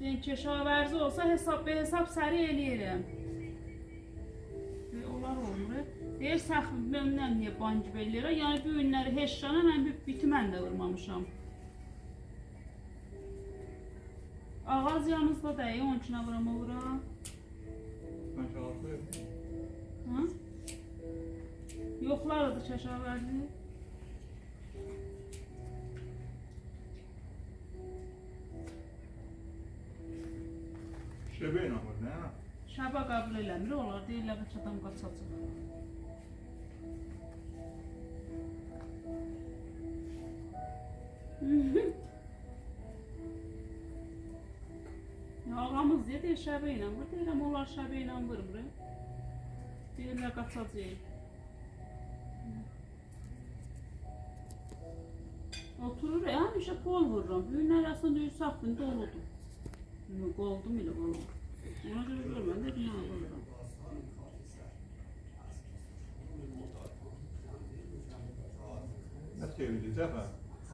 Denk keşavərzi olsa hesab səri eləyirəm. Onlar olmur. Deyir, səxb məndən niyə banki belirə? Yəni, bu günləri heç şana mən biti mən də vurmamışam. Ağaz yanınızda dəyi, onun üçün avurama vura. Mən şalaq verim. Ha? Yoxlardı keşavərzi. Şəbə inanmır, nə? Şəbə qəbul eləmir, onlar deyirlər ki, adam qaçacaq. Ağamız deyir, şəbə ilə vur, deyirəm, onlar şəbə ilə vurmur. Deyirlər, qaçacaq. Oturur, həmişə qol vururam. Günlər əslində deyir, saxbın doludur. Qoldum elə qolum. Ona görə görməm, dedim, nə vururam. Nə çevirəcək, hə?